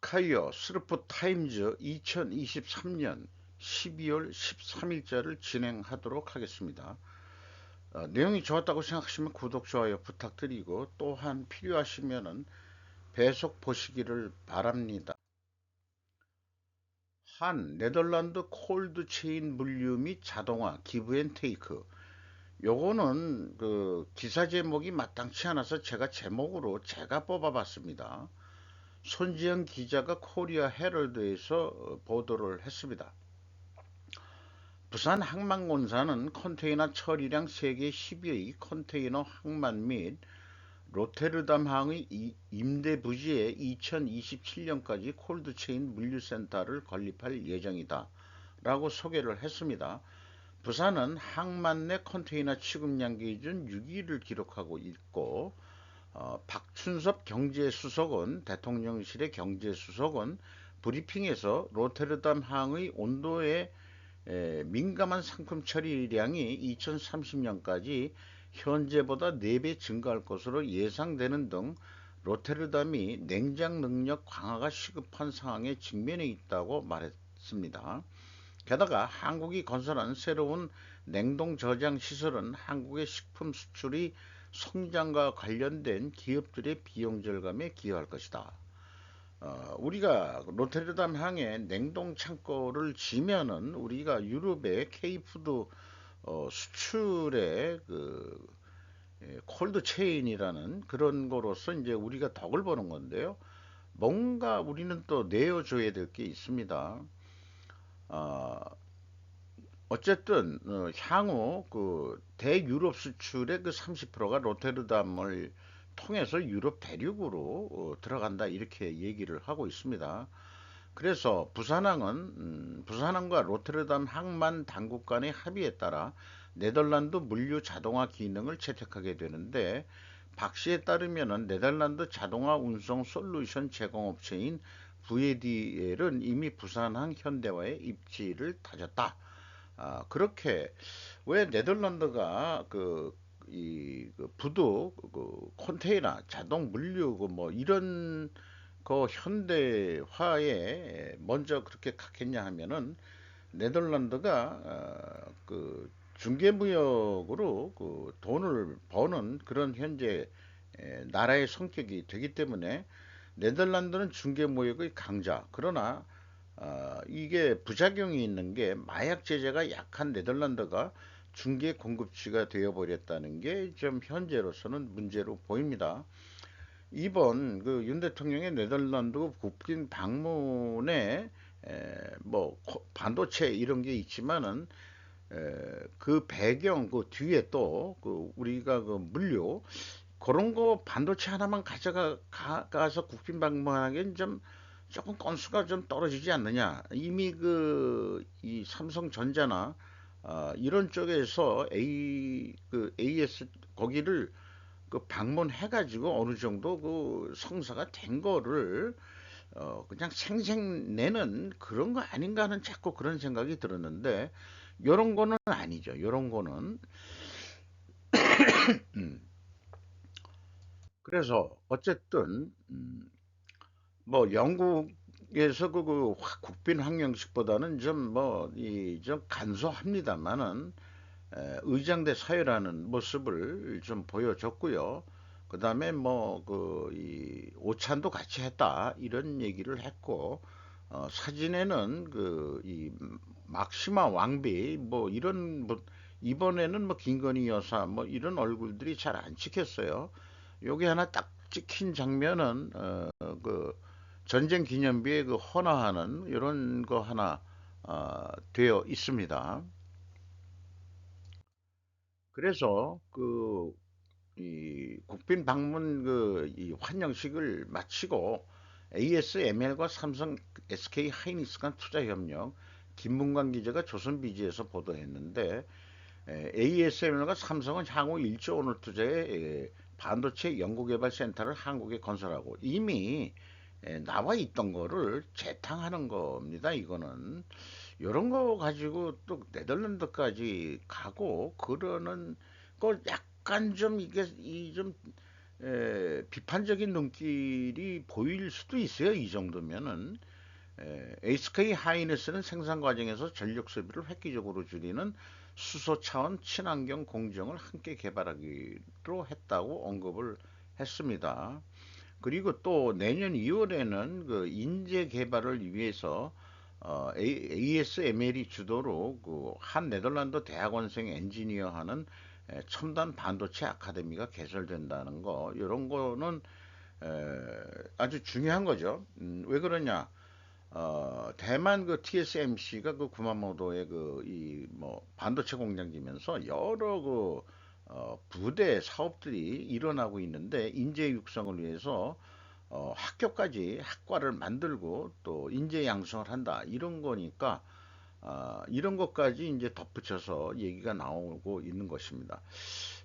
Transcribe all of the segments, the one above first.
스카이어 스루프 타임즈 2023년 12월 13일자를 진행하도록 하겠습니다. 내용이 좋았다고 생각하시면 구독, 좋아요 부탁드리고 또한 필요하시면 배속 보시기를 바랍니다. 한 네덜란드 콜드 체인 물류 및 자동화 기브앤테이크, 요거는 그 기사 제목이 마땅치 않아서 제가 뽑아봤습니다. 손지영 기자가 코리아 헤럴드에서 보도를 했습니다. 부산 항만공사는 컨테이너 처리량 세계 10위의 컨테이너 항만 및 로테르담항의 임대 부지에 2027년까지 콜드체인 물류센터를 건립할 예정이다 라고 소개를 했습니다. 부산은 항만 내 컨테이너 취급량 기준 6위를 기록하고 있고, 박춘섭 경제수석은, 대통령실의 경제수석은 브리핑에서 로테르담 항의 온도에 민감한 상품 처리량이 2030년까지 현재보다 4배 증가할 것으로 예상되는 등 로테르담이 냉장 능력 강화가 시급한 상황에 직면해 있다고 말했습니다. 게다가 한국이 건설한 새로운 냉동 저장 시설은 한국의 식품 수출이 성장과 관련된 기업들의 비용 절감에 기여할 것이다. 우리가 로테르담 항에 냉동 창고를 지면은 우리가 유럽의 K푸드 수출의 콜드 체인이라는 그런 거로서 이제 우리가 덕을 보는 건데요. 뭔가 우리는 또 내어줘야 될 게 있습니다. 어, 어쨌든 향후 그 대유럽 수출의 그 30%가 로테르담을 통해서 유럽 대륙으로 들어간다 이렇게 얘기를 하고 있습니다. 그래서 부산항과 로테르담 항만 당국 간의 합의에 따라 네덜란드 물류 자동화 기능을 채택하게 되는데, 박 씨에 따르면은 네덜란드 자동화 운송 솔루션 제공업체인 VDL은 이미 부산항 현대화에 입지를 다졌다. 그렇게 왜 네덜란드가 그 부도 그 컨테이너 자동 물류 그뭐 이런 그 현대화에 먼저 그렇게 갔겠냐 하면은 네덜란드가 그 중개무역으로 그 돈을 버는 그런 현재 나라의 성격이 되기 때문에 네덜란드는 중개무역의 강자. 그러나 이게 부작용이 있는 게 마약 제재가 약한 네덜란드가 중개 공급지가 되어버렸다는 게 좀 현재로서는 문제로 보입니다. 이번 그 윤 대통령의 네덜란드 국빈 방문에 뭐 반도체 이런 게 있지만은 그 배경 그 뒤에 또 그 우리가 그 물류 그런 거 반도체 하나만 가져가서 국빈 방문하기엔 좀 조금 건수가 좀 떨어지지 않느냐. 이미 그 이 삼성전자나 이런 쪽에서 AS 거기를 그 방문해가지고 어느 정도 그 성사가 된 거를 그냥 생색내는 그런 거 아닌가 하는 자꾸 그런 생각이 들었는데, 요런 거는 아니죠. 요런 거는 그래서 어쨌든 뭐 영국에서 국빈 황령식보다는 좀 뭐 이 좀 간소합니다만은 의장대 사회라는 모습을 좀 보여줬고요. 그 다음에 뭐 이 오찬도 같이 했다 이런 얘기를 했고, 사진에는 그 이 막시마 왕비 뭐 이런 뭐 이번에는 뭐 김건희 여사 뭐 이런 얼굴들이 잘 안 찍혔어요. 여기 하나 딱 찍힌 장면은 그 전쟁 기념비에 그 헌화하는 이런 거 하나 되어 있습니다. 그래서 이 국빈 방문 이 환영식을 마치고 ASML과 삼성 SK 하이닉스 간 투자 협력, 김문관 기자가 조선비지에서 보도했는데, ASML과 삼성은 향후 1조 원을 투자해 반도체 연구개발센터를 한국에 건설하고 이미 나와 있던 거를 재탕하는 겁니다. 이거는 이런 거 가지고 또 네덜란드까지 가고 그러는 걸 약간 좀 이게 이좀 비판적인 눈길이 보일 수도 있어요. 이 정도면은. SK 하이닉스는 생산 과정에서 전력 소비를 획기적으로 줄이는 수소 차원 친환경 공정을 함께 개발하기로 했다고 언급을 했습니다. 그리고 또 내년 2월에는 그 인재 개발을 위해서 ASML이 주도로 그 한 네덜란드 대학원생 엔지니어 하는 첨단 반도체 아카데미가 개설된다는 거, 이런 거는 아주 중요한 거죠. 왜 그러냐? 대만 그 TSMC가 그 구마모토에 그 이 뭐 반도체 공장지면서 여러 그 부대 사업들이 일어나고 있는데, 인재 육성을 위해서 학교까지 학과를 만들고 또 인재 양성을 한다, 이런 거니까 이런 것까지 이제 덧붙여서 얘기가 나오고 있는 것입니다.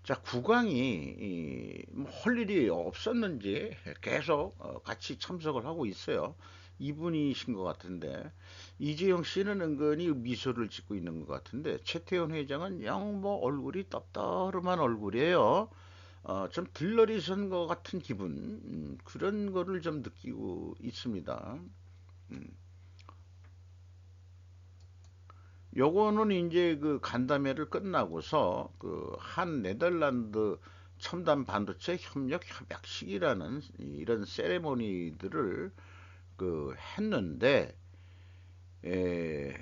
자, 국왕이 뭐할 일이 없었는지 계속 같이 참석을 하고 있어요. 이분이신 것 같은데, 이재용 씨는 은근히 미소를 짓고 있는 것 같은데, 최태원 회장은 영 뭐 얼굴이 떡떠름한 얼굴이에요. 좀 들러리 선 것 같은 기분, 그런 거를 좀 느끼고 있습니다. 음. 요거는 이제 그 간담회를 끝나고서 그 한 네덜란드 첨단 반도체 협력 협약식이라는 이런 세레모니들을 그 했는데, 에,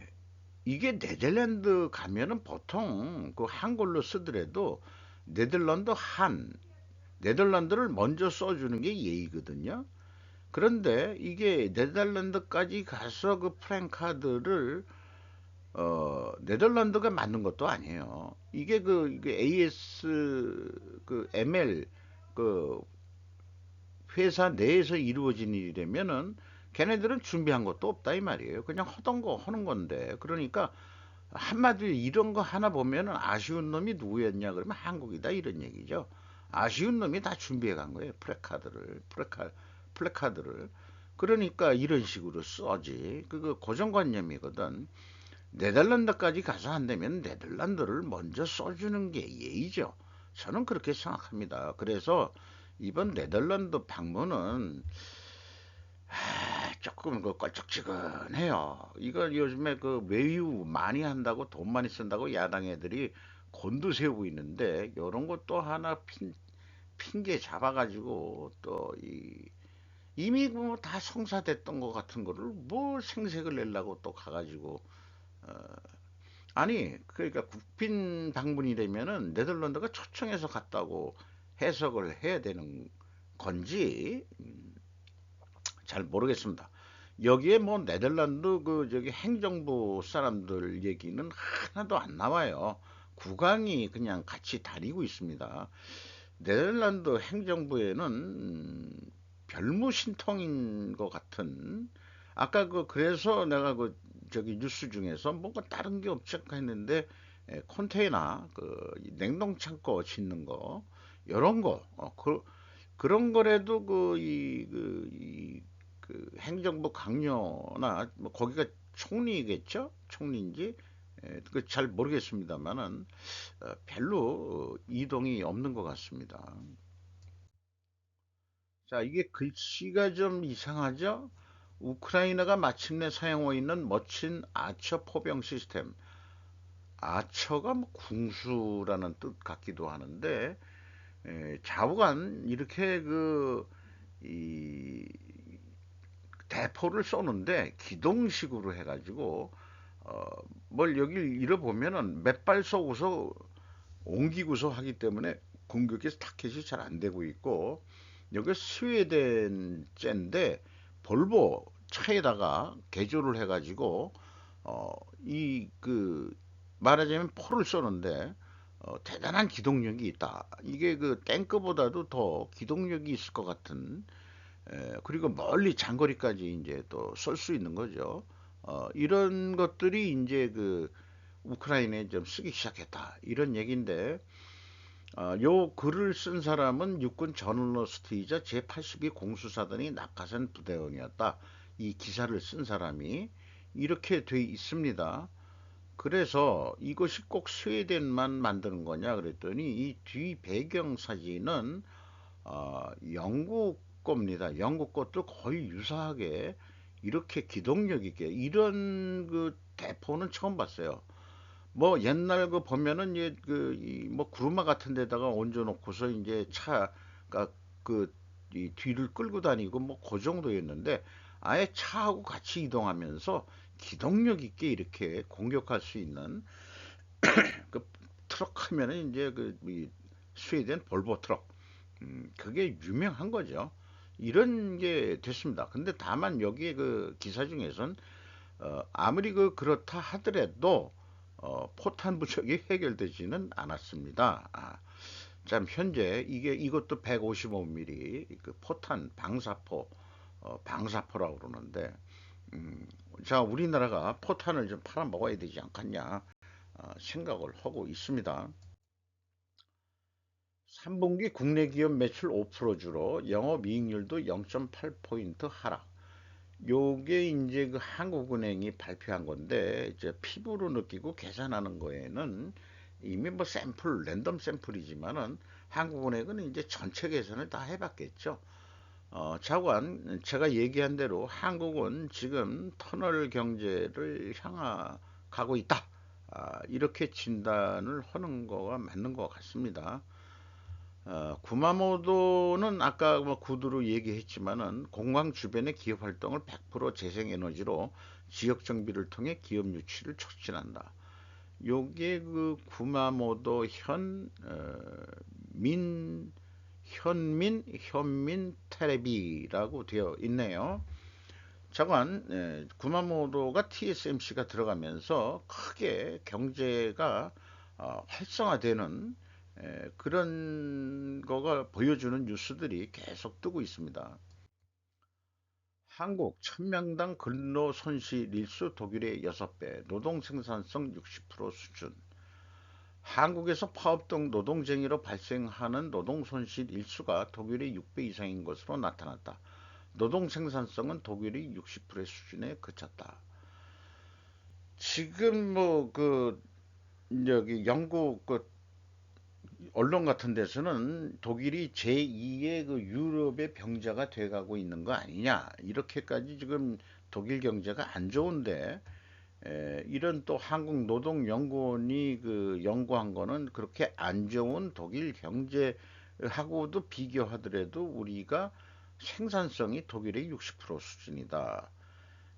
이게 네덜란드 가면은 보통 그 한글로 쓰더라도 네덜란드 한, 네덜란드를 먼저 써주는 게 예의거든요. 그런데 이게 네덜란드까지 가서 그 프랭카드를 네덜란드가 만든 것도 아니에요. 이게 AS 그 ML 그 회사 내에서 이루어진 일이라면은 걔네들은 준비한 것도 없다 이 말이에요. 그냥 하던 거 하는 건데. 그러니까 한마디로 이런 거 하나 보면은 아쉬운 놈이 누구였냐 그러면 한국이다, 이런 얘기죠. 아쉬운 놈이 다 준비해 간 거예요. 플래카드를. 그러니까 이런 식으로 써지. 그거 고정관념이거든. 네덜란드까지 가서 한다면 네덜란드를 먼저 써주는 게 예의죠. 저는 그렇게 생각합니다. 그래서 이번 네덜란드 방문은 조금 그 껄쩍지근해요. 이거 요즘에 그 외유 많이 한다고, 돈 많이 쓴다고 야당 애들이 곤두세우고 있는데, 이런 것도 하나 핑계 잡아가지고 또 이미 뭐 다 성사됐던 것 같은 거를 뭐 생색을 내려고 또 가가지고, 어, 아니, 그러니까 국빈 방문이 되면은 네덜란드가 초청해서 갔다고 해석을 해야 되는 건지 잘 모르겠습니다. 여기에 뭐 네덜란드 그 저기 행정부 사람들 얘기는 하나도 안 나와요. 국왕이 그냥 같이 다니고 있습니다. 네덜란드 행정부에는 별무신통인 것 같은, 아까 그래서 내가 그 저기 뉴스 중에서 뭔가 다른 게 없지 않까 했는데, 컨테이너 그 냉동창고 짓는 거, 이런 거, 그런 거라도 그 행정부 강요나 뭐 거기가 총리겠죠? 총리인지 그잘 모르겠습니다만은 별로 이동이 없는 것 같습니다. 자, 이게 글씨가 좀 이상하죠? 우크라이나가 마침내 사용하고 있는 멋진 아처 포병 시스템. 아처가 뭐 궁수라는 뜻 같기도 하는데, 좌우간 이렇게 이 대포를 쏘는데 기동식으로 해가지고 어, 뭘 여기 잃어보면은 몇 발 쏘고서 옮기고서 하기 때문에 공격이 타켓이 잘 안 되고 있고, 여기 스웨덴 젠데 볼보 차에다가 개조를 해가지고 어, 이그 말하자면 포를 쏘는데 대단한 기동력이 있다. 이게 그 탱크보다도 더 기동력이 있을 것 같은, 그리고 멀리 장거리까지 이제 또 쏠 수 있는 거죠. 이런 것들이 이제 그 우크라이나에 좀 쓰기 시작했다, 이런 얘기인데, 요 글을 쓴 사람은 육군 저널리스트이자 제82 공수사단이 낙하산 부대원이었다. 이 기사를 쓴 사람이 이렇게 돼 있습니다. 그래서 이것이 꼭 스웨덴만 만드는 거냐 그랬더니 이 뒤 배경 사진은 영국 겁니다. 영국 것도 거의 유사하게 이렇게 기동력 있게 이런 그 대포는 처음 봤어요. 뭐 옛날 그 보면은 뭐 구루마 같은 데다가 얹어 놓고서 이제 차가 그 이 뒤를 끌고 다니고 뭐 그 정도였는데 아예 차하고 같이 이동하면서 기동력 있게 이렇게 공격할 수 있는 그 트럭 하면은 이제 이 스웨덴 볼보 트럭 그게 유명한 거죠. 이런 게 됐습니다. 근데 다만 여기에 그 기사 중에선 아무리 그렇다 하더라도 포탄 부족이 해결되지는 않았습니다. 참 현재 이것도 155mm 그 포탄 방사포 방사포라고 그러는데 자 우리나라가 포탄을 좀 팔아 먹어야 되지 않겠냐 생각을 하고 있습니다. 3분기 국내 기업 매출 5% 줄어 영업이익률도 0.8포인트 하락. 요게 이제 그 한국은행이 발표한 건데 이제 피부로 느끼고 계산하는 거에는 이미 뭐 샘플 랜덤 샘플이지만은 한국은행은 이제 전체 계산을 다 해봤겠죠. 차관 제가 얘기한 대로 한국은 지금 터널 경제를 향하 가고 있다. 이렇게 진단을 하는 거가 맞는 것 같습니다. 구마모도는 아까 뭐 구두로 얘기했지만은 공항 주변의 기업 활동을 100% 재생에너지로 지역 정비를 통해 기업 유치를 촉진한다. 요게 그 구마모도 현민 테레비라고 되어 있네요. 자관 구마모도가 TSMC가 들어가면서 크게 경제가 활성화되는 그런 거가 보여주는 뉴스들이 계속 뜨고 있습니다. 한국 천명당 근로 손실 일수 독일의 6배, 노동 생산성 60% 수준. 한국에서 파업 등 노동쟁의로 발생하는 노동 손실 일수가 독일의 6배 이상인 것으로 나타났다. 노동 생산성은 독일이 60% 수준에 그쳤다. 지금 뭐 여기 영국 언론 같은 데서는 독일이 제2의 그 유럽의 병자가 돼가고 있는 거 아니냐 이렇게까지 지금 독일 경제가 안 좋은데 이런 또 한국노동연구원이 그 연구한 거는 그렇게 안 좋은 독일 경제하고도 비교하더라도 우리가 생산성이 독일의 60% 수준이다.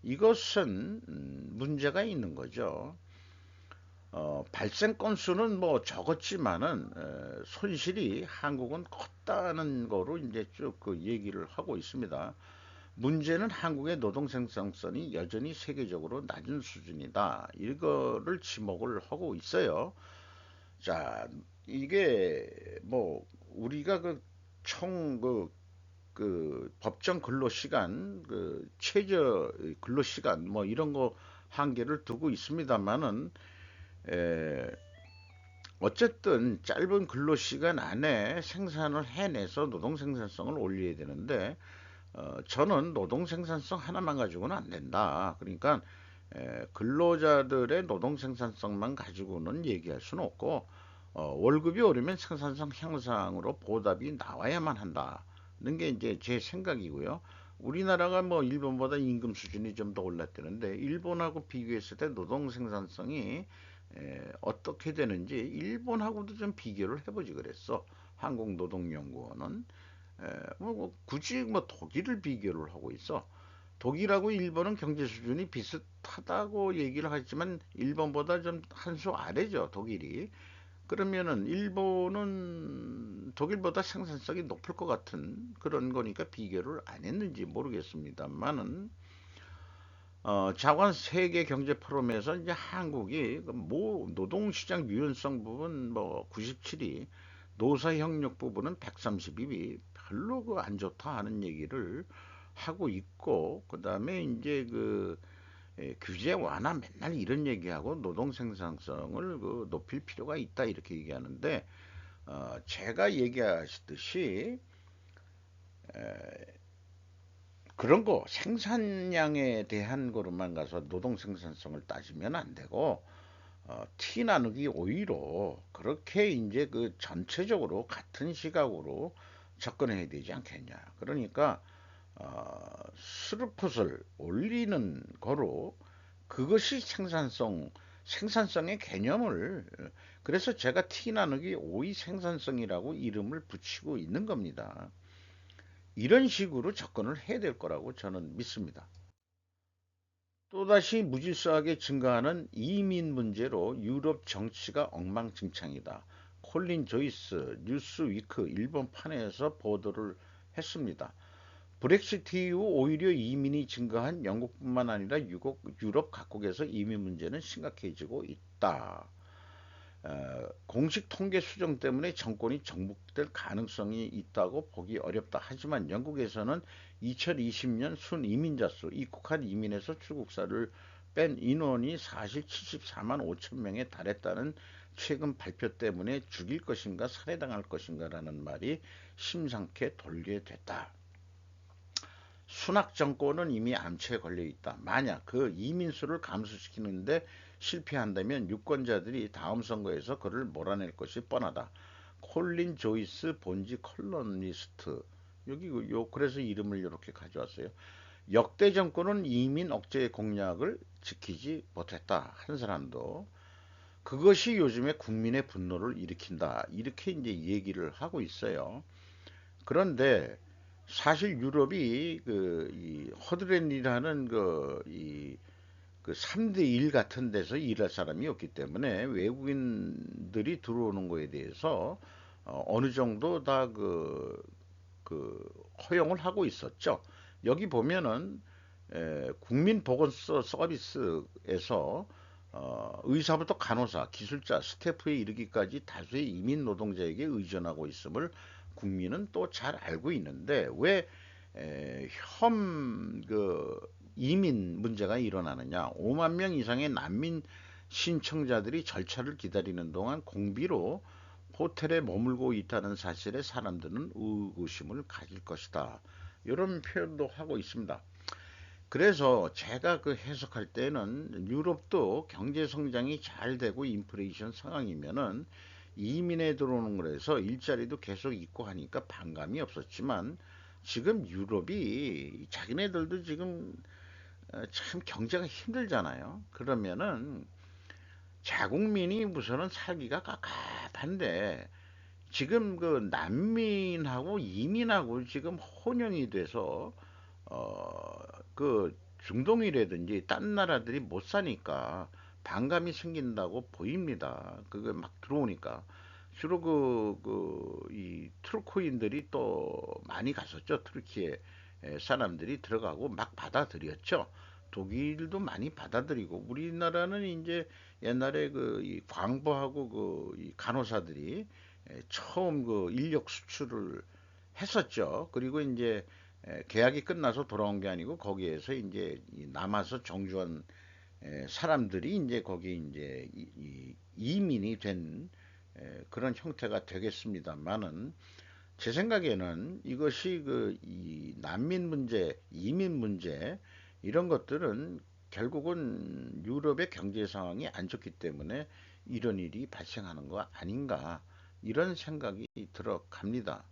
이것은 문제가 있는 거죠. 발생 건수는 뭐 적었지만은 손실이 한국은 컸다는 거로 이제 쭉 그 얘기를 하고 있습니다. 문제는 한국의 노동 생산성이 여전히 세계적으로 낮은 수준이다. 이거를 지목을 하고 있어요. 자, 이게 뭐 우리가 그 법정 근로 시간, 그 최저 근로 시간 뭐 이런 거 한계를 두고 있습니다만은 에, 어쨌든 짧은 근로시간 안에 생산을 해내서 노동 생산성을 올려야 되는데 저는 노동 생산성 하나만 가지고는 안 된다. 그러니까 근로자들의 노동 생산성만 가지고는 얘기할 수는 없고 월급이 오르면 생산성 향상으로 보답이 나와야만 한다는 게 이제 제 생각이고요. 우리나라가 뭐 일본보다 임금 수준이 좀 더 올랐다는데 일본하고 비교했을 때 노동 생산성이 어떻게 되는지 일본하고도 좀 비교를 해보지 그랬어. 한국노동연구원은 굳이 뭐 독일을 비교를 하고 있어. 독일하고 일본은 경제 수준이 비슷하다고 얘기를 하지만 일본보다 좀 한 수 아래죠, 독일이. 그러면은 일본은 독일보다 생산성이 높을 것 같은 그런 거니까 비교를 안 했는지 모르겠습니다만은 자관 세계 경제 포럼에서 이제 한국이 뭐 노동시장 유연성 부분 뭐 97위, 노사 협력 부분은 132위, 별로 그 안 좋다 하는 얘기를 하고 있고, 그 다음에 이제 규제 완화 맨날 이런 얘기하고 노동 생산성을 높일 필요가 있다 이렇게 얘기하는데, 제가 얘기하시듯이 그런 거 생산량에 대한 거로만 가서 노동 생산성을 따지면 안 되고 티 나누기 오히려 그렇게 이제 그 전체적으로 같은 시각으로 접근해야 되지 않겠냐. 그러니까 스루풋을 올리는 거로 그것이 생산성의 개념을 그래서 제가 티 나누기 오이 생산성이라고 이름을 붙이고 있는 겁니다. 이런 식으로 접근을 해야 될 거라고 저는 믿습니다. 또다시 무질서하게 증가하는 이민 문제로 유럽 정치가 엉망진창이다. 콜린 조이스 뉴스위크 일본판에서 보도를 했습니다. 브렉시트 이후 오히려 이민이 증가한 영국뿐만 아니라 유럽 각국에서 이민 문제는 심각해지고 있다. 공식 통계 수정 때문에 정권이 정복될 가능성이 있다고 보기 어렵다. 하지만 영국에서는 2020년 순이민자 수, 입국한 이민에서 출국사를 뺀 인원이 사실 74만 5천 명에 달했다는 최근 발표 때문에 죽일 것인가 살해당할 것인가라는 말이 심상케 돌게 됐다. 순학 정권은 이미 암초에 걸려 있다. 만약 그 이민수를 감소시키는데 실패한다면 유권자들이 다음 선거에서 그를 몰아낼 것이 뻔하다. 콜린 조이스 본지 컬럼니스트. 여기 그래서 이름을 이렇게 가져왔어요. 역대 정권은 이민 억제 공약을 지키지 못했다. 한 사람도. 그것이 요즘에 국민의 분노를 일으킨다. 이렇게 이제 얘기를 하고 있어요. 그런데 사실 유럽이 이 허드렛이라는 그 3대 1 같은 데서 일할 사람이 없기 때문에 외국인들이 들어오는 거에 대해서 어느 정도 다 그 허용을 하고 있었죠. 여기 보면은 국민보건소 서비스에서 의사부터 간호사, 기술자, 스태프에 이르기까지 다수의 이민 노동자에게 의존하고 있음을 국민은 또 잘 알고 있는데 왜 이민 문제가 일어나느냐? 5만 명 이상의 난민 신청자들이 절차를 기다리는 동안 공비로 호텔에 머물고 있다는 사실에 사람들은 의구심을 가질 것이다. 이런 표현도 하고 있습니다. 그래서 제가 그 해석할 때는 유럽도 경제 성장이 잘 되고 인플레이션 상황이면은 이민에 들어오는 거라서 일자리도 계속 있고 하니까 반감이 없었지만 지금 유럽이 자기네들도 지금 참 경제가 힘들잖아요. 그러면은 자국민이 우선은 살기가 깝깝한데 지금 그 난민하고 이민하고 지금 혼용이 돼서 그 중동이라든지 딴 나라들이 못 사니까 반감이 생긴다고 보입니다. 그게 막 들어오니까. 주로 이 트루코인들이 또 많이 갔었죠. 터키에 사람들이 들어가고 막 받아들였죠. 독일도 많이 받아들이고 우리나라는 이제 옛날에 이 광부하고 이 간호사들이 처음 그 인력 수출을 했었죠. 그리고 이제 계약이 끝나서 돌아온 게 아니고 거기에서 이제 남아서 정주한 사람들이 이제 거기 이제 이민이 된 그런 형태가 되겠습니다만은 제 생각에는 이것이 이 난민 문제, 이민 문제 이런 것들은 결국은 유럽의 경제 상황이 안 좋기 때문에 이런 일이 발생하는 거 아닌가 이런 생각이 들어갑니다.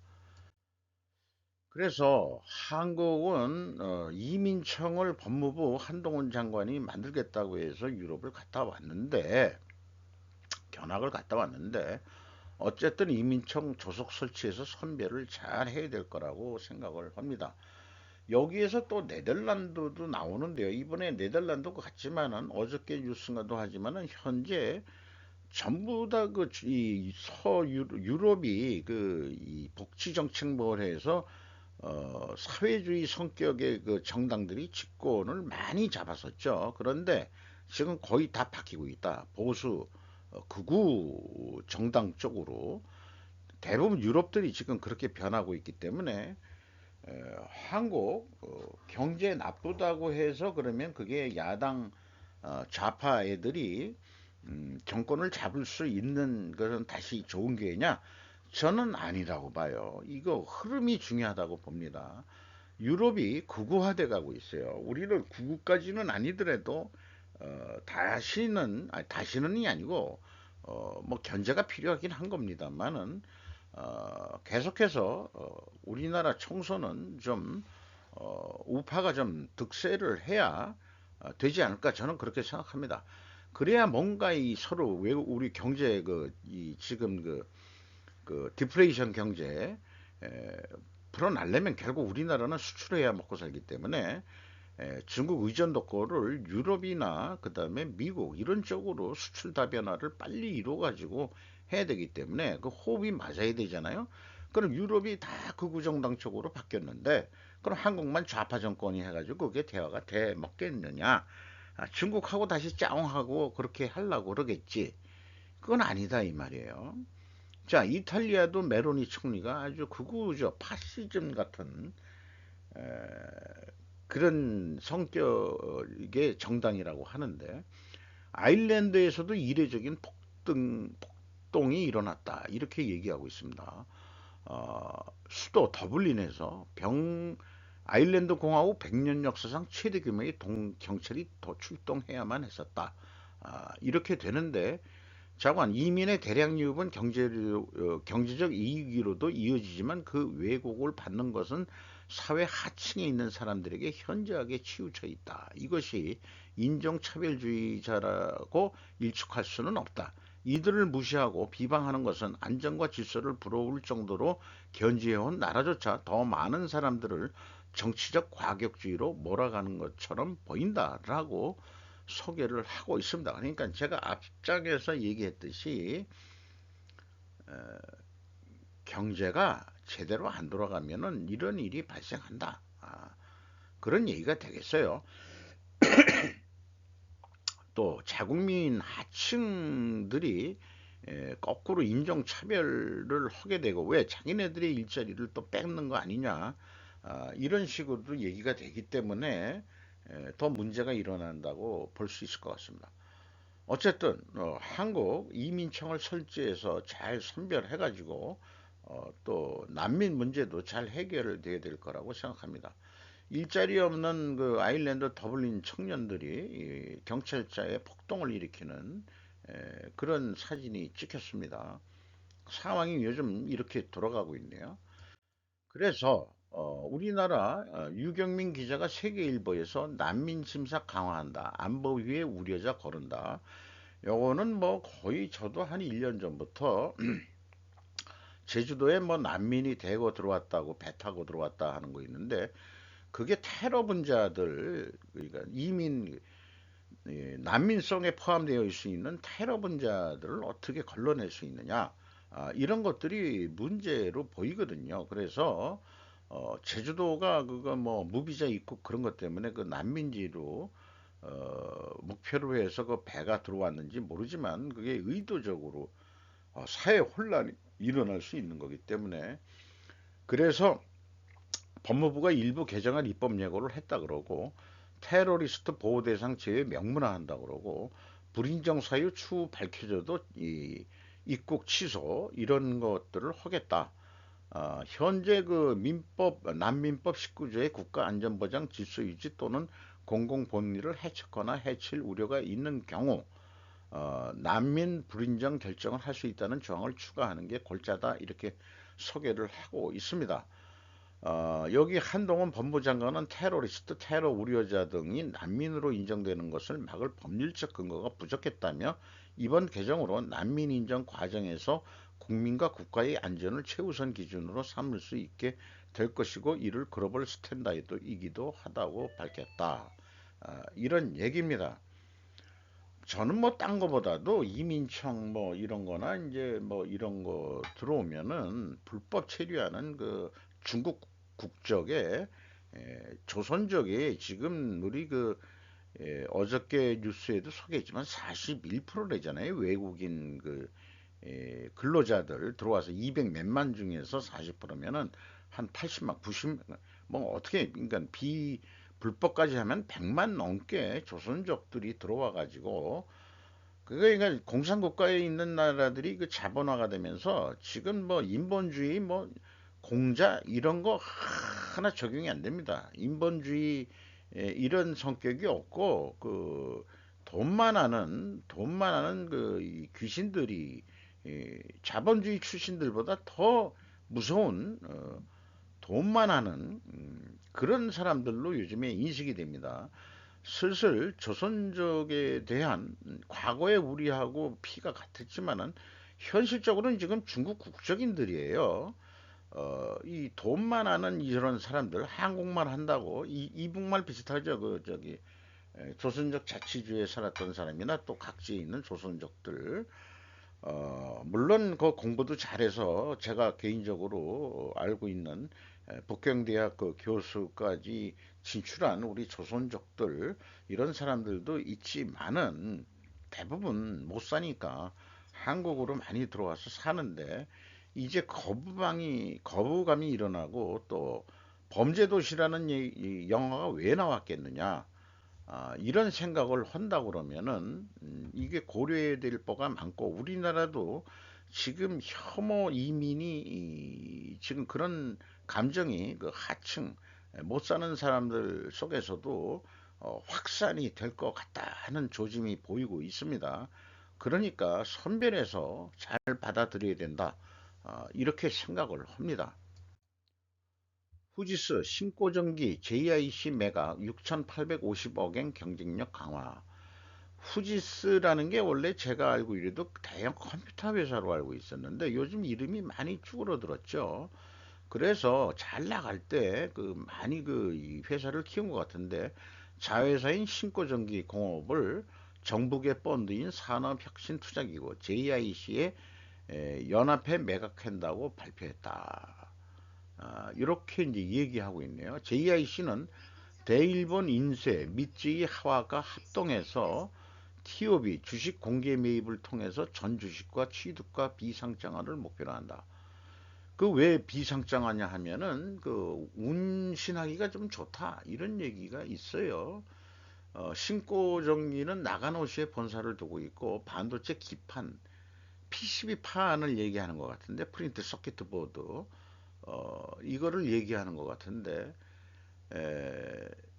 그래서 한국은 이민청을 법무부 한동훈 장관이 만들겠다고 해서 유럽을 갔다 왔는데 견학을 갔다 왔는데 어쨌든 이민청 조속 설치해서 선별을 잘 해야 될 거라고 생각을 합니다. 여기에서 또 네덜란드도 나오는데요. 이번에 네덜란드 같지만은 어저께 뉴스가도 하지만은 현재 전부 다 이 유럽이 이 복지 정책을 해서 사회주의 성격의 그 정당들이 집권을 많이 잡았었죠. 그런데 지금 거의 다 바뀌고 있다. 보수 극우 정당 쪽으로 대부분 유럽들이 지금 그렇게 변하고 있기 때문에 한국 경제 나쁘다고 해서 그러면 그게 야당 좌파 애들이 정권을 잡을 수 있는 것은 다시 좋은 기회냐? 저는 아니라고 봐요. 이거 흐름이 중요하다고 봅니다. 유럽이 극우화돼 가고 있어요. 우리는 극우까지는 아니더라도 다시는이 아니고 뭐 견제가 필요하긴 한 겁니다만은 계속해서 우리나라 청소는 좀 우파가 좀 득세를 해야 되지 않을까 저는 그렇게 생각합니다. 그래야 뭔가 이 서로 외국 우리 경제 이 지금 그 디플레이션 경제 에, 풀어나려면 결국 우리나라는 수출해야 먹고 살기 때문에 중국 의존 독고를 유럽이나 그다음에 미국 이런 쪽으로 수출 다변화를 빨리 이루어 가지고 해야 되기 때문에 그 호흡이 맞아야 되잖아요. 그럼 유럽이 다 극우 정당 쪽으로 바뀌었는데 그럼 한국만 좌파 정권이 해가지고 그게 대화가 돼 먹겠느냐? 중국하고 다시 짜옹하고 그렇게 하려고 그러겠지. 그건 아니다 이 말이에요. 자, 이탈리아도 메로니 총리가 아주 극우죠. 파시즘 같은 에, 그런 성격의 정당이라고 하는데 아일랜드에서도 이례적인 폭동이 일어났다. 이렇게 얘기하고 있습니다. 수도 더블린에서 아일랜드 공화국 100년 역사상 최대 규모의 경찰이 더 출동해야만 했었다. 이렇게 되는데 자관 이민의 대량 유입은 경제적 이익으로도 이어지지만 그 왜곡을 받는 것은 사회 하층에 있는 사람들에게 현저하게 치우쳐 있다. 이것이 인종차별주의자라고 일축할 수는 없다. 이들을 무시하고 비방하는 것은 안정과 질서를 불어올 정도로 견지해온 나라조차 더 많은 사람들을 정치적 과격주의로 몰아가는 것처럼 보인다라고 소개를 하고 있습니다. 그러니까 제가 앞장에서 얘기했듯이 경제가 제대로 안 돌아가면은 이런 일이 발생한다. 그런 얘기가 되겠어요. 또 자국민 하층들이 거꾸로 인종차별을 하게 되고 왜 자기네들의 일자리를 또 뺏는 거 아니냐 이런 식으로도 얘기가 되기 때문에 더 문제가 일어난다고 볼 수 있을 것 같습니다. 어쨌든 한국 이민청을 설치해서 잘 선별해가지고 또 난민 문제도 잘 해결돼야 될 거라고 생각합니다. 일자리 없는 그 아일랜드 더블린 청년들이 경찰차에 폭동을 일으키는 그런 사진이 찍혔습니다. 상황이 요즘 이렇게 돌아가고 있네요. 그래서 우리나라 유경민 기자가 세계일보에서 난민 심사 강화한다. 안보위에 우려자 거른다. 요거는 뭐 거의 저도 한 1년 전부터 제주도에 뭐 난민이 대거 들어왔다고 배 타고 들어왔다 하는 거 있는데 그게 테러 분자들 그러니까 난민성에 포함되어 있을 수 있는 테러 분자들을 어떻게 걸러낼 수 있느냐 이런 것들이 문제로 보이거든요. 그래서 제주도가 그거 뭐 무비자 입국 그런 것 때문에 그 난민지로 목표로 해서 그 배가 들어왔는지 모르지만 그게 의도적으로 사회 혼란이 일어날 수 있는 거기 때문에 그래서 법무부가 일부 개정안 입법 예고를 했다 그러고 테러리스트 보호 대상 제외 명문화한다 그러고 불인정 사유 추후 밝혀져도 이 입국 취소 이런 것들을 하겠다. 현재 그 난민법 19조의 국가안전보장 질서유지 또는 공공본리를 해쳤거나 해칠 우려가 있는 경우 난민 불인정 결정을 할 수 있다는 조항을 추가하는 게 골자다 이렇게 소개를 하고 있습니다. 여기 한동훈 법무장관은 테러리스트, 테러 우려자 등이 난민으로 인정되는 것을 막을 법률적 근거가 부족했다며 이번 개정으로 난민 인정 과정에서 국민과 국가의 안전을 최우선 기준으로 삼을 수 있게 될 것이고 이를 글로벌 스탠다드이기도 하다고 밝혔다. 이런 얘기입니다. 저는 뭐 딴 거보다도 이민청 뭐 이런 거나 이제 뭐 이런 거 들어오면은 불법 체류하는 그 중국 국적의 조선족이 지금 우리 어저께 뉴스에도 소개했지만 41%래잖아요. 외국인 근로자들 들어와서 200 몇만 중에서 40%면은 한 80만, 90만 뭐 어떻게 그러니까 불법까지 하면 100만 넘게 조선족들이 들어와 가지고 그러니까 공산국가에 있는 나라들이 그 자본화가 되면서 지금 뭐 인본주의 뭐 공자 이런 거 하나 적용이 안 됩니다. 인본주의 이런 성격이 없고 그 돈만 하는 이 귀신들이 자본주의 출신들보다 더 무서운 돈만 하는 그런 사람들로 요즘에 인식이 됩니다. 슬슬 조선족에 대한 과거의 우리하고 피가 같았지만은 현실적으로는 지금 중국 국적인들이에요. 이 돈만 아는 이런 사람들, 한국말 한다고, 이북말 비슷하죠. 그, 저기, 조선족 자치주에 살았던 사람이나 또 각지에 있는 조선족들. 물론 그 공부도 잘해서 제가 개인적으로 알고 있는 북경대학 그 교수까지 진출한 우리 조선족들, 이런 사람들도 있지만은 대부분 못 사니까 한국으로 많이 들어와서 사는데, 이제 거부감이 일어나고 또 범죄도시라는 이 영화가 왜 나왔겠느냐, 이런 생각을 한다고 그러면은 이게 고려해야 될 바가 많고, 우리나라도 지금 혐오 이민이 지금 그런 감정이 그 하층 못 사는 사람들 속에서도 확산이 될 것 같다 하는 조짐이 보이고 있습니다. 그러니까 선별해서 잘 받아들여야 된다. 이렇게 생각을 합니다. 후지스 신고전기 JIC 매각 6,850억엔 경쟁력 강화. 후지스라는 게 원래 제가 알고 이래도 대형 컴퓨터 회사로 알고 있었는데 요즘 이름이 많이 쭈그러들었죠. 그래서 잘 나갈 때 그 많이 이 회사를 키운 것 같은데, 자회사인 신고전기 공업을 정부계 펀드인 산업혁신투자기구 JIC에 연합해 매각한다고 발표했다. 이렇게 이제 얘기하고 있네요. JIC는 대일본 인쇄, 미쯔이 하와가 합동해서 TOB 주식 공개 매입을 통해서 전 주식과 취득과 비상장화를 목표로 한다. 그 왜 비상장화냐 하면은 그 운신하기가 좀 좋다 이런 얘기가 있어요. 신고정리는 나가노시에 본사를 두고 있고, 반도체 기판, PCB 판을 얘기하는 것 같은데, 프린트 서킷 보드, 이거를 얘기하는 것 같은데,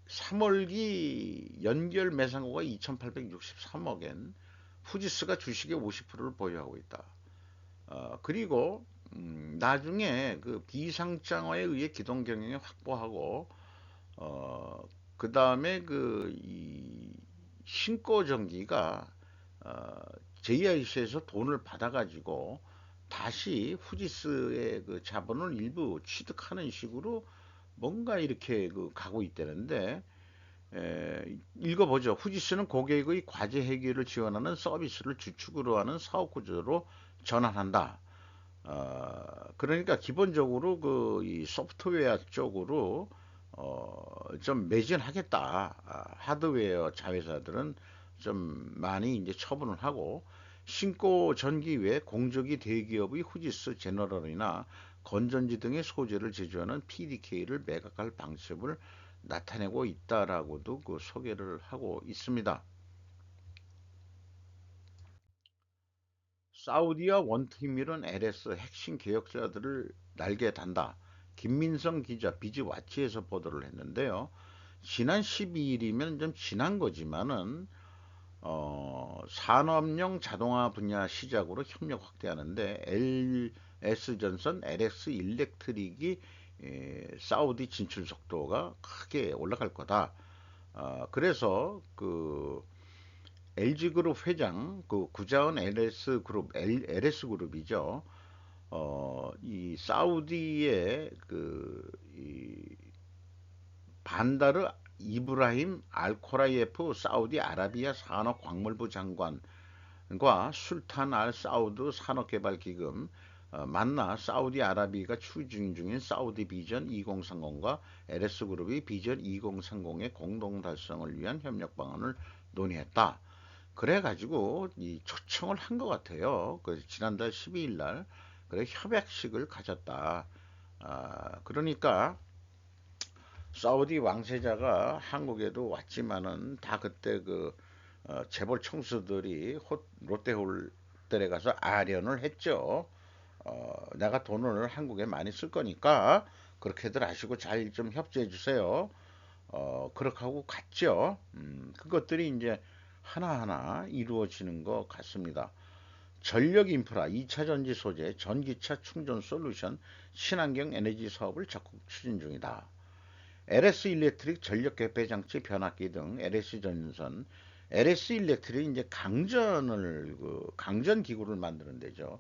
3월기 연결 매상고가 2,863억엔, 후지스가 주식의 50%를 보유하고 있다. 그리고 나중에 그 비상장화에 의해 기동 경영에 확보하고, 어, 그 다음에 이 신고전기가 JIC에서 돈을 받아가지고 다시 후지스의 그 자본을 일부 취득하는 식으로 뭔가 이렇게 가고 있다는데, 읽어보죠. 후지스는 고객의 과제 해결을 지원하는 서비스를 주축으로 하는 사업 구조로 전환한다. 그러니까 기본적으로 이 소프트웨어 쪽으로 좀 매진하겠다. 하드웨어 자회사들은 좀 많이 이제 처분을 하고, 신고 전기 외 공적이 대기업의 후지스 제너럴이나 건전지 등의 소재를 제조하는 PDK를 매각할 방식을 나타내고 있다라고도 그 소개를 하고 있습니다. 사우디와 원팀이론 LS 핵심 개혁자들을 날개 단다. 김민성 기자 비즈와치에서 보도를 했는데요. 지난 12일이면 좀 지난 거지만은 산업용 자동화 분야 시작으로 협력 확대하는데, LS전선, LX 일렉트릭이 사우디 진출 속도가 크게 올라갈 거다. 그래서 LG그룹 회장, 그 구자원 LS그룹, LS그룹이죠. 이 사우디의 이 반다르 이브라힘 알코라이에프 사우디 아라비아 산업광물부 장관과 술탄 알 사우드 산업개발기금 만나 사우디 아라비아가 추진 중인 사우디 비전 2030과 LS그룹이 비전 2030의 공동 달성을 위한 협력 방안을 논의했다. 그래가지고 이 초청을 한 것 같아요. 지난달 12일 날 그래 협약식을 가졌다. 그러니까 사우디 왕세자가 한국에도 왔지만은 다 그때 재벌 총수들이 롯데호텔에 가서 아련을 했죠. 내가 돈을 한국에 많이 쓸 거니까 그렇게들 하시고 잘 좀 협조해 주세요. 그렇게 하고 갔죠. 그것들이 이제 하나하나 이루어지는 것 같습니다. 전력 인프라, 2차 전지 소재, 전기차 충전 솔루션, 친환경 에너지 사업을 적극 추진 중이다. LS 일렉트릭 전력 개폐 장치 변압기 등 LS 전선, LS 일렉트릭 이제 강전 기구를 만드는 데죠.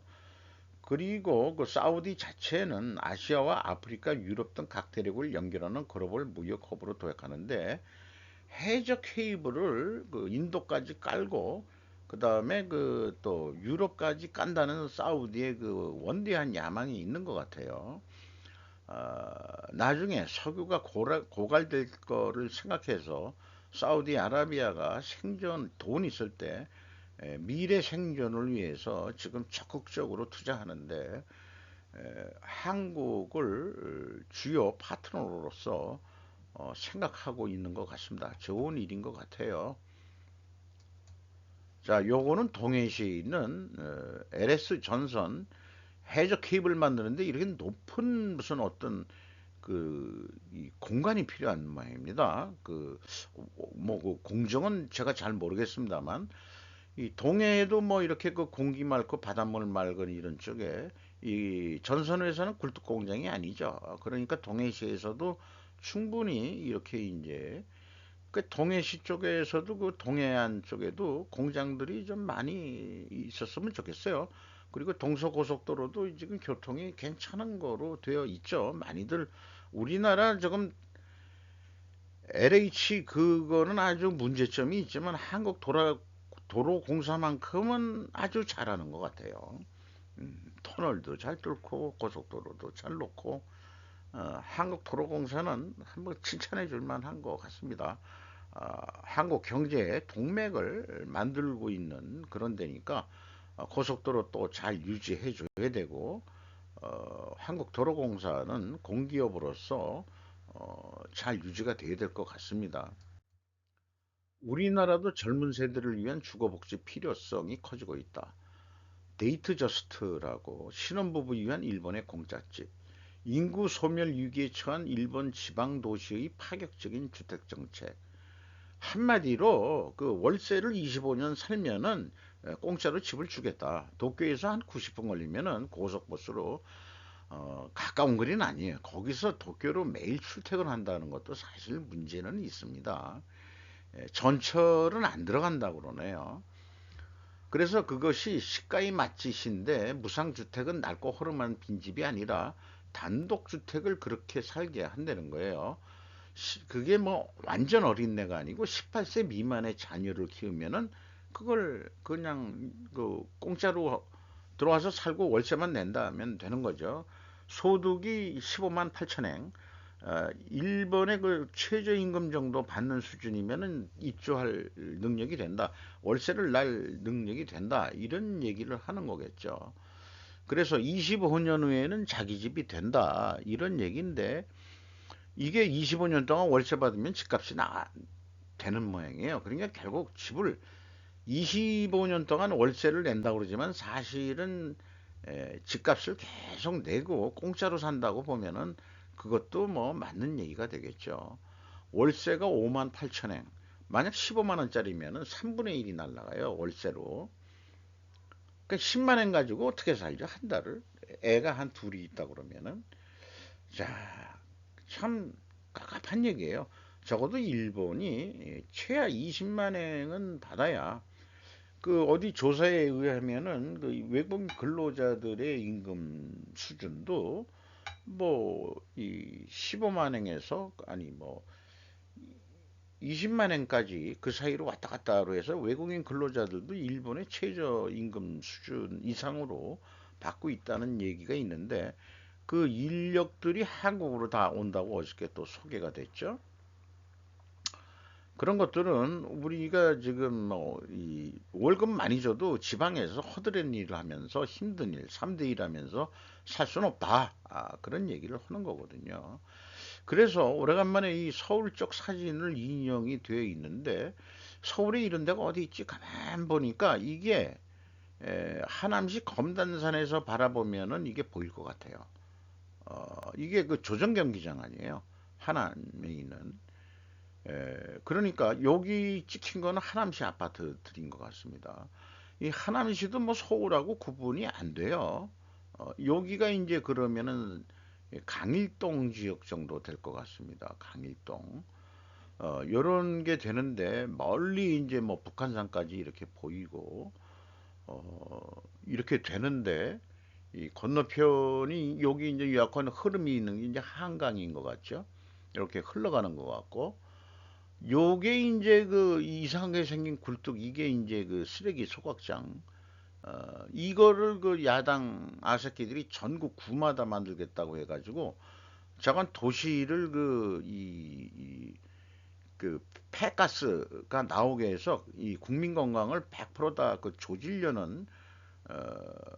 그리고 그 사우디 자체는 아시아와 아프리카, 유럽 등 각 대륙을 연결하는 글로벌 무역 허브로 도약하는데 해저 케이블을 그 인도까지 깔고 그 다음에 그 또 유럽까지 깐다는 사우디의 그 원대한 야망이 있는 것 같아요. 나중에 석유가 고갈될 거를 생각해서 사우디아라비아가 돈 있을 때 미래 생존을 위해서 지금 적극적으로 투자하는데 한국을 주요 파트너로서 생각하고 있는 것 같습니다. 좋은 일인 것 같아요. 자, 요거는 동해시에 있는 LS 전선 해저 케이블 만드는데 이렇게 높은 무슨 어떤 이 공간이 필요한 모양입니다. 그 공정은 제가 잘 모르겠습니다만 이 동해에도 뭐 이렇게 그 공기 맑고 바닷물 맑은 이런 쪽에 이 전선회사는 굴뚝 공장이 아니죠. 그러니까 동해시에서도 충분히 이렇게 이제 그 동해시 쪽에서도 그 동해안 쪽에도 공장들이 좀 많이 있었으면 좋겠어요. 그리고 동서고속도로도 지금 교통이 괜찮은 거로 되어 있죠. 많이들 우리나라 조금 LH 그거는 아주 문제점이 있지만 한국 도로공사만큼은 아주 잘하는 것 같아요. 터널도 잘 뚫고 고속도로도 잘 놓고 한국도로공사는 한번 칭찬해 줄 만한 것 같습니다. 한국 경제의 동맥을 만들고 있는 그런 데니까 고속도로 또 잘 유지해 줘야 되고 한국도로공사는 공기업으로서 잘 유지가 돼야 될 것 같습니다. 우리나라도 젊은 세대를 위한 주거복지 필요성이 커지고 있다. 데이트 저스트라고 신혼부부 위한 일본의 공짜집, 인구 소멸 위기에 처한 일본 지방 도시의 파격적인 주택 정책. 한마디로 그 월세를 25년 살면은 공짜로 집을 주겠다. 도쿄에서 한 90분 걸리면은 고속버스로 가까운 거리는 아니에요. 거기서 도쿄로 매일 출퇴근한다는 것도 사실 문제는 있습니다. 전철은 안 들어간다고 그러네요. 그래서 그것이 시가의 맛짓인데 무상주택은 낡고 허름한 빈집이 아니라 단독주택을 그렇게 살게 한다는 거예요. 그게 뭐 완전 어린애가 아니고 18세 미만의 자녀를 키우면은 그걸 그냥 그 공짜로 들어와서 살고 월세만 낸다면 되는 거죠. 소득이 15만 8천엔, 일본의 그 최저임금 정도 받는 수준이면은 입주할 능력이 된다. 월세를 날 능력이 된다. 이런 얘기를 하는 거겠죠. 그래서 25년 후에는 자기 집이 된다. 이런 얘기인데 이게 25년 동안 월세 받으면 집값이 되는 모양이에요. 그러니까 결국 집을 25년 동안 월세를 낸다고 그러지만 사실은 집값을 계속 내고 공짜로 산다고 보면은 그것도 뭐 맞는 얘기가 되겠죠. 월세가 5만 8천엔. 만약 15만 원짜리면은 3분의 1이 날라가요. 월세로. 그러니까 10만 원 가지고 어떻게 살죠? 한 달을. 애가 한 둘이 있다 그러면은. 자, 참 깝깝한 얘기예요. 적어도 일본이 최하 20만 엔은 받아야 그 어디 조사에 의하면은 그 외국 근로자들의 임금 수준도 뭐 이 15만 엔에서 아니 뭐 20만 엔까지 그 사이로 왔다 갔다로 해서 외국인 근로자들도 일본의 최저 임금 수준 이상으로 받고 있다는 얘기가 있는데 그 인력들이 한국으로 다 온다고 어저께 또 소개가 됐죠. 그런 것들은 우리가 지금 뭐 이 월급 많이 줘도 지방에서 허드렛 일을 하면서 힘든 일, 3대 일 하면서 살 수는 없다. 그런 얘기를 하는 거거든요. 그래서 오래간만에 이 서울 쪽 사진을 인용이 되어 있는데 서울에 이런 데가 어디 있지? 가만 보니까 이게 하남시 검단산에서 바라보면은 이게 보일 것 같아요. 이게 그 조정 경기장 아니에요. 하남에 있는. 그러니까 여기 찍힌 거는 하남시 아파트들인 것 같습니다. 이 하남시도 뭐 서울하고 구분이 안 돼요. 여기가 이제 그러면은 강일동 지역 정도 될 것 같습니다. 강일동. 요런 게 되는데 멀리 이제 뭐 북한산까지 이렇게 보이고 이렇게 되는데 이 건너편이 여기 이제 약간 흐름이 있는 게 이제 한강인 것 같죠. 이렇게 흘러가는 것 같고 요게 이제 그 이상하게 생긴 굴뚝 이게 이제 그 쓰레기 소각장 이거를 그 야당 아새끼들이 전국 구마다 만들겠다고 해가지고 저건 도시를 그 폐가스가 나오게 해서 이 국민 건강을 100%다 그 조지려는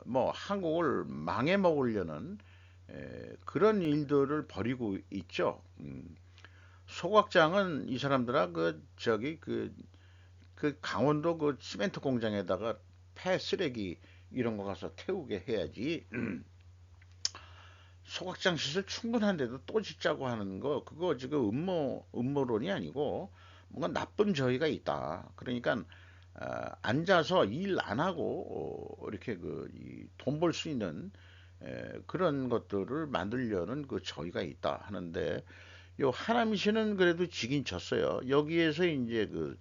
뭐 한국을 망해 먹으려는 그런 일들을 벌이고 있죠. 소각장은 이 사람들아 그 저기 그 강원도 그 시멘트 공장에다가 폐 쓰레기 이런 거 가서 태우게 해야지. 소각장 시설 충분한데도 또 짓자고 하는 거 그거 지금 음모론이 아니고 뭔가 나쁜 저희가 있다. 그러니까 앉아서 일 안 하고 이렇게 그 돈 벌 수 있는 그런 것들을 만들려는 그 저희가 있다 하는데 요 하남시는 그래도 지긴 졌어요. 여기에서 이제 그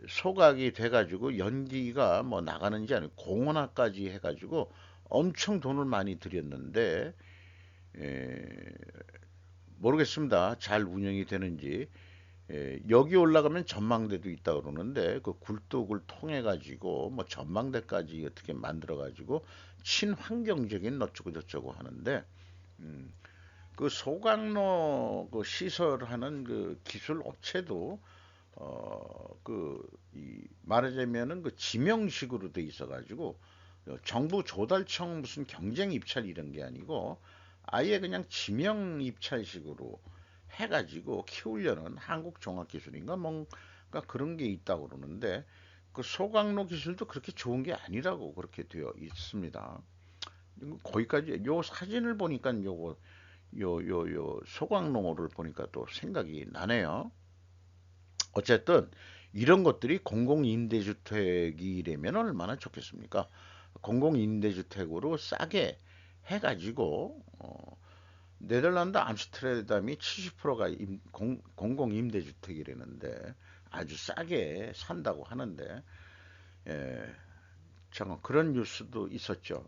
소각이 돼가지고 연기가 뭐 나가는지 아니면 공원화까지 해가지고 엄청 돈을 많이 들였는데 에, 모르겠습니다. 잘 운영이 되는지. 여기 올라가면 전망대도 있다 그러는데 그 굴뚝을 통해 가지고 뭐 전망대까지 어떻게 만들어 가지고 친환경적인 어쩌고 저쩌고 하는데 음, 그 소각로 그 시설하는 그 기술 업체도 말하자면은 그 지명식으로 돼 있어 가지고 정부 조달청 무슨 경쟁 입찰 이런 게 아니고 아예 그냥 지명 입찰식으로 해가지고 키우려는 한국종합기술인가 뭔가 그런 게 있다고 그러는데 그 소각로 기술도 그렇게 좋은 게 아니라고 그렇게 되어 있습니다. 거기까지 요 사진을 보니까 요 소각로를 보니까 또 생각이 나네요. 어쨌든 이런 것들이 공공임대주택이라면 얼마나 좋겠습니까? 공공임대주택으로 싸게 해가지고 네덜란드 암스테르담이 70%가 공공임대주택이라는데 아주 싸게 산다고 하는데 예, 잠깐 그런 뉴스도 있었죠.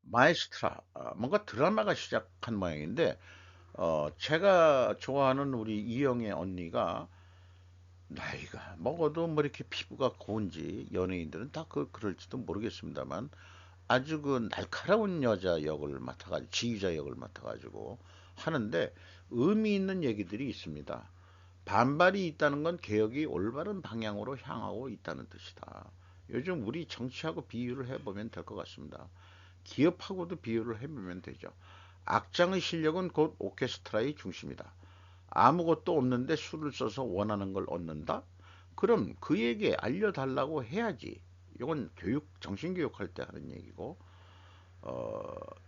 마에스트라 뭔가 드라마가 시작한 모양인데 제가 좋아하는 우리 이영애 언니가 나이가 먹어도 뭐 이렇게 피부가 고운지 연예인들은 다 그럴지도 모르겠습니다만 아주 그 날카로운 여자 역을 맡아가지고 지휘자 역을 맡아가지고 하는데 의미 있는 얘기들이 있습니다. 반발이 있다는 건 개혁이 올바른 방향으로 향하고 있다는 뜻이다. 요즘 우리 정치하고 비유를 해보면 될 것 같습니다. 기업하고도 비유를 해보면 되죠. 악장의 실력은 곧 오케스트라의 중심이다. 아무것도 없는데 수를 써서 원하는 걸 얻는다? 그럼 그에게 알려달라고 해야지. 이건 정신교육할 때 하는 얘기고,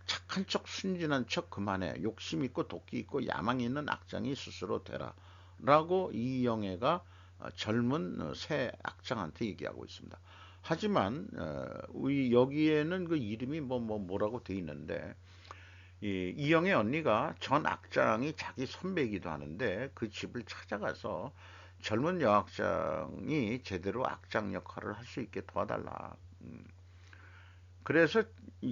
착한 척, 순진한 척 그만해. 욕심 있고 도끼 있고 야망 있는 악장이 스스로 되라. 라고 이영애가 젊은 새 악장한테 얘기하고 있습니다. 하지만, 우리 여기에는 그 이름이 뭐라고 돼 있는데, 이영애 언니가 전 악장이 자기 선배이기도 하는데 그 집을 찾아가서 젊은 여악장이 제대로 악장 역할을 할 수 있게 도와달라. 그래서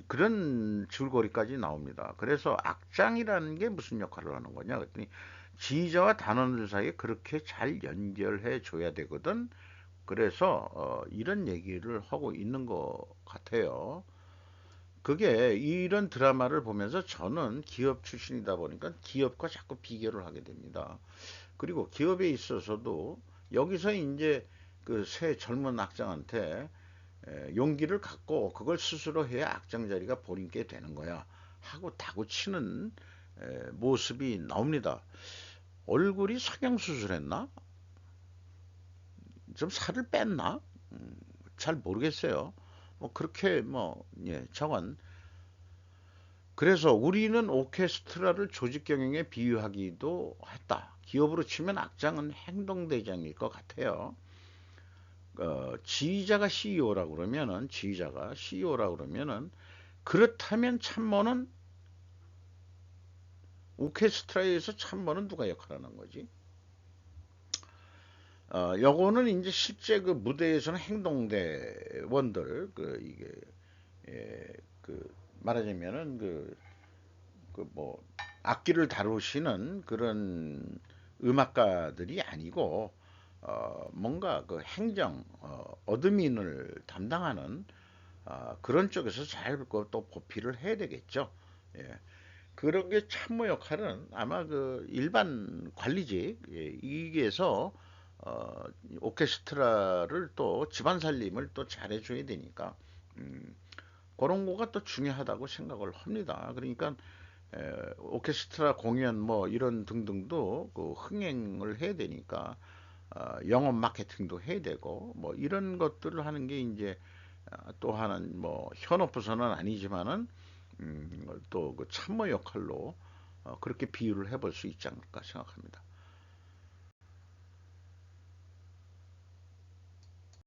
그런 줄거리까지 나옵니다. 그래서 악장이라는 게 무슨 역할을 하는 거냐 그랬더니 지휘자와 단원들 사이에 그렇게 잘 연결해 줘야 되거든. 그래서 이런 얘기를 하고 있는 것 같아요. 그게 이런 드라마를 보면서 저는 기업 출신이다 보니까 기업과 자꾸 비교를 하게 됩니다. 그리고 기업에 있어서도 여기서 이제 그 새 젊은 악장한테 용기를 갖고 그걸 스스로 해야 악장 자리가 본인께 되는 거야 하고 다구치는 모습이 나옵니다. 얼굴이 성형수술했나? 좀 살을 뺐나? 잘 모르겠어요. 뭐 그렇게 저건 그래서 우리는 오케스트라를 조직 경영에 비유하기도 했다. 기업으로 치면 악장은 행동대장일 것 같아요. 지휘자가 CEO라고 그러면은 지휘자가 CEO라고 그러면은 그렇다면 참모는 오케스트라에서 참모는 누가 역할하는 거지? 요거는 이제 실제 그 무대에서는 행동대원들 이게 그 말하자면은 뭐 악기를 다루시는 그런 음악가들이 아니고 뭔가 그 행정 어드민을 담당하는 그런 쪽에서 잘 또 보필을 해야 되겠죠. 예. 그런 게 참모 역할은 아마 그 일반 관리직 이게서 어, 오케스트라를 또 집안 살림을 또 잘해줘야 되니까 음, 그런 거가 또 중요하다고 생각을 합니다. 그러니까 오케스트라 공연 뭐 이런 등등도 그 흥행을 해야 되니까 영업 마케팅도 해야 되고 뭐 이런 것들을 하는 게 이제 또 하나는 뭐 현업부서는 아니지만은 또그 참모 역할로 그렇게 비유를 해볼 수 있지 않을까 생각합니다.